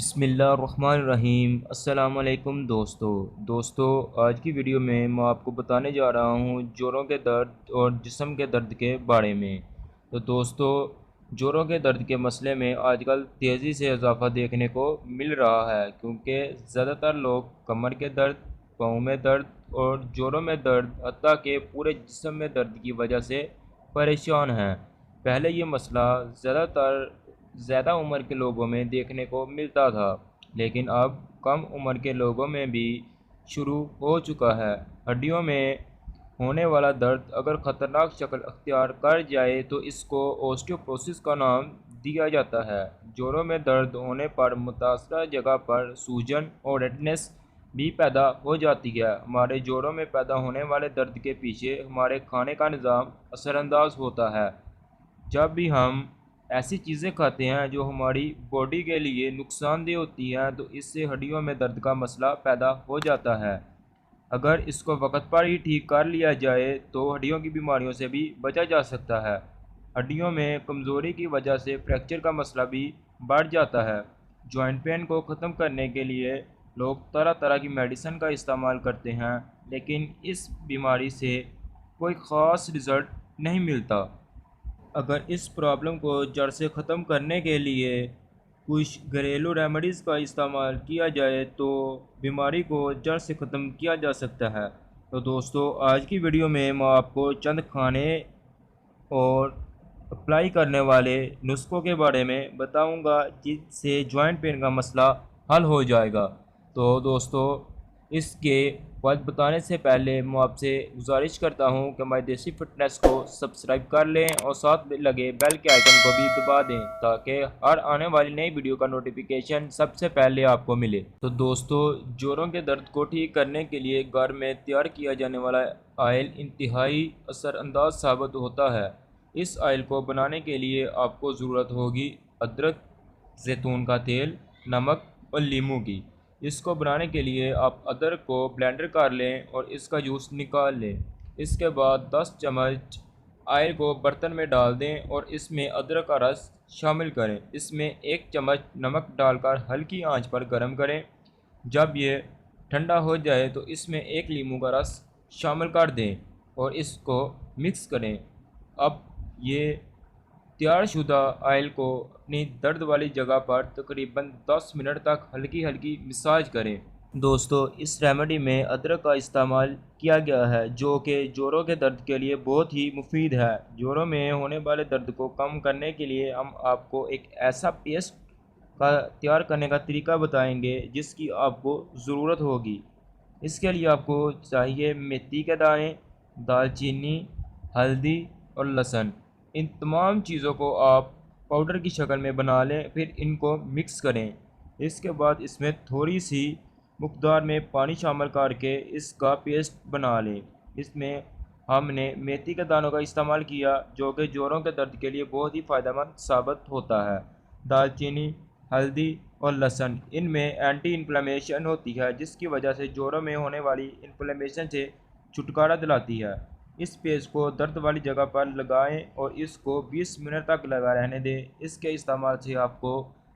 بسم اللہ الرحمن الرحیم۔ السلام علیکم دوستو آج کی ویڈیو میں آپ کو بتانے جا رہا ہوں جوڑوں کے درد اور جسم کے درد کے بارے میں۔ تو دوستو جوڑوں کے درد کے مسئلے میں آج کل تیزی سے اضافہ دیکھنے کو مل رہا ہے، کیونکہ زیادہ تر لوگ کمر کے درد، پاؤں میں درد اور جوڑوں میں درد، حتیٰ کہ پورے جسم میں درد کی وجہ سے پریشان ہیں۔ پہلے یہ مسئلہ زیادہ عمر کے لوگوں میں دیکھنے کو ملتا تھا، لیکن اب کم عمر کے لوگوں میں بھی شروع ہو چکا ہے۔ ہڈیوں میں ہونے والا درد اگر خطرناک شکل اختیار کر جائے تو اس کو اوسٹیوپروسس کا نام دیا جاتا ہے۔ جوڑوں میں درد ہونے پر متاثرہ جگہ پر سوجن اور ریڈنس بھی پیدا ہو جاتی ہے۔ ہمارے جوڑوں میں پیدا ہونے والے درد کے پیچھے ہمارے کھانے کا نظام اثر انداز ہوتا ہے۔ جب بھی ہم ایسی چیزیں کھاتے ہیں جو ہماری باڈی کے لیے نقصان دہ ہوتی ہیں تو اس سے ہڈیوں میں درد کا مسئلہ پیدا ہو جاتا ہے۔ اگر اس کو وقت پر ہی ٹھیک کر لیا جائے تو ہڈیوں کی بیماریوں سے بھی بچا جا سکتا ہے۔ ہڈیوں میں کمزوری کی وجہ سے فریکچر کا مسئلہ بھی بڑھ جاتا ہے۔ جوائنٹ پین کو ختم کرنے کے لیے لوگ طرح طرح کی میڈیسن کا استعمال کرتے ہیں، لیکن اس بیماری سے کوئی خاص رزلٹ نہیں ملتا۔ اگر اس پرابلم کو جڑ سے ختم کرنے کے لیے کچھ گھریلو ریمیڈیز کا استعمال کیا جائے تو بیماری کو جڑ سے ختم کیا جا سکتا ہے۔ تو دوستو آج کی ویڈیو میں آپ کو چند کھانے اور اپلائی کرنے والے نسخوں کے بارے میں بتاؤں گا جن سے جوائنٹ پین کا مسئلہ حل ہو جائے گا۔ تو دوستو اس کے بعد بتانے سے پہلے میں آپ سے گزارش کرتا ہوں کہ ہماری دیسی فٹنس کو سبسکرائب کر لیں اور ساتھ میں لگے بیل کے آئیکن کو بھی دبا دیں تاکہ ہر آنے والی نئی ویڈیو کا نوٹیفیکیشن سب سے پہلے آپ کو ملے۔ تو دوستو جوڑوں کے درد کو ٹھیک کرنے کے لیے گھر میں تیار کیا جانے والا آئل انتہائی اثر انداز ثابت ہوتا ہے۔ اس آئل کو بنانے کے لیے آپ کو ضرورت ہوگی ادرک، زیتون کا تیل، نمک اور لیموں کی۔ اس کو بنانے کے لیے آپ ادرک کو بلینڈر کر لیں اور اس کا جوس نکال لیں۔ اس کے بعد 10 چمچ آئل کو برتن میں ڈال دیں اور اس میں ادرک کا رس شامل کریں۔ اس میں 1 چمچ نمک ڈال کر ہلکی آنچ پر گرم کریں۔ جب یہ ٹھنڈا ہو جائے تو اس میں 1 لیموں کا رس شامل کر دیں اور اس کو مکس کریں۔ اب یہ تیار شدہ آئل کو اپنی درد والی جگہ پر تقریباً 10 منٹ تک ہلکی مساج کریں۔ دوستو اس ریمیڈی میں ادرک کا استعمال کیا گیا ہے جو کہ جوڑوں کے درد کے لیے بہت ہی مفید ہے۔ جوڑوں میں ہونے والے درد کو کم کرنے کے لیے ہم آپ کو ایک ایسا پیسٹ کا تیار کرنے کا طریقہ بتائیں گے جس کی آپ کو ضرورت ہوگی۔ اس کے لیے آپ کو چاہیے میتھی کے دانے، دال چینی، ہلدی اور لہسن۔ ان تمام چیزوں کو آپ پاؤڈر کی شکل میں بنا لیں، پھر ان کو مکس کریں۔ اس کے بعد اس میں تھوڑی سی مقدار میں پانی شامل کر کے اس کا پیسٹ بنا لیں۔ اس میں ہم نے میتھی کے دانوں کا استعمال کیا جو کہ جوڑوں کے درد کے لیے بہت ہی فائدہ مند ثابت ہوتا ہے۔ دال چینی، ہلدی اور لہسن ان میں اینٹی انفلیمیشن ہوتی ہے جس کی وجہ سے جوڑوں میں ہونے والی انفلیمیشن سے چھٹکارا دلاتی ہے۔ اس پیسٹ کو درد والی جگہ پر لگائیں اور اس کو 20 منٹ تک لگا رہنے دیں۔ اس کے استعمال سے آپ کو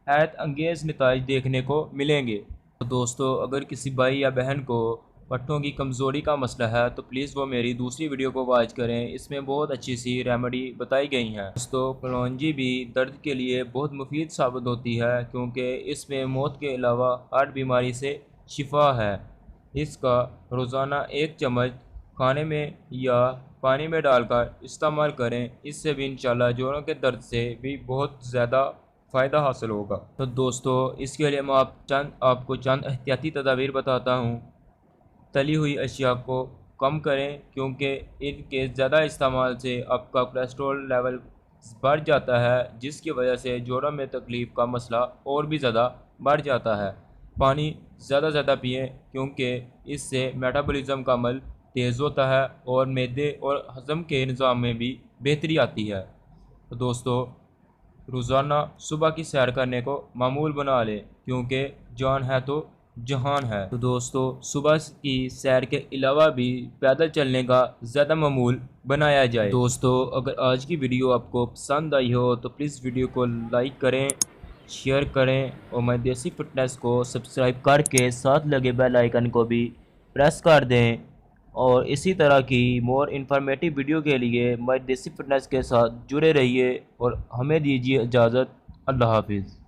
حیرت انگیز نتائج دیکھنے کو ملیں گے۔ تو دوستو اگر کسی بھائی یا بہن کو پٹھوں کی کمزوری کا مسئلہ ہے تو پلیز وہ میری دوسری ویڈیو کو واچ کریں، اس میں بہت اچھی سی ریمیڈی بتائی گئی ہیں۔ دوستو کلونجی بھی درد کے لیے بہت مفید ثابت ہوتی ہے کیونکہ اس میں موت کے علاوہ ہر بیماری سے شفا ہے۔ اس کا روزانہ 1 چمچ کھانے میں یا پانی میں ڈال کر استعمال کریں، اس سے بھی انشاءاللہ جوڑوں کے درد سے بھی بہت زیادہ فائدہ حاصل ہوگا۔ تو دوستو اس کے لیے میں آپ کو چند احتیاطی تدابیر بتاتا ہوں۔ تلی ہوئی اشیاء کو کم کریں کیونکہ ان کے زیادہ استعمال سے آپ کا کولیسٹرول لیول بڑھ جاتا ہے جس کی وجہ سے جوڑوں میں تکلیف کا مسئلہ اور بھی زیادہ بڑھ جاتا ہے۔ پانی زیادہ پئیں کیونکہ اس سے میٹابولزم کا عمل تیز ہوتا ہے اور معدے اور ہضم کے نظام میں بھی بہتری آتی ہے۔ تو دوستو روزانہ صبح کی سیر کرنے کو معمول بنا لیں کیونکہ جان ہے تو جہان ہے۔ تو دوستو صبح کی سیر کے علاوہ بھی پیدل چلنے کا زیادہ معمول بنایا جائے۔ دوستو اگر آج کی ویڈیو آپ کو پسند آئی ہو تو پلیز ویڈیو کو لائک کریں، شیئر کریں اور میں دیسی فٹنس کو سبسکرائب کر کے ساتھ لگے بیل آئیکن کو بھی پریس کر دیں، اور اسی طرح کی مور انفارمیٹیو ویڈیو کے لیے میں دیسی فٹنس کے ساتھ جڑے رہیے اور ہمیں دیجیے اجازت۔ اللہ حافظ۔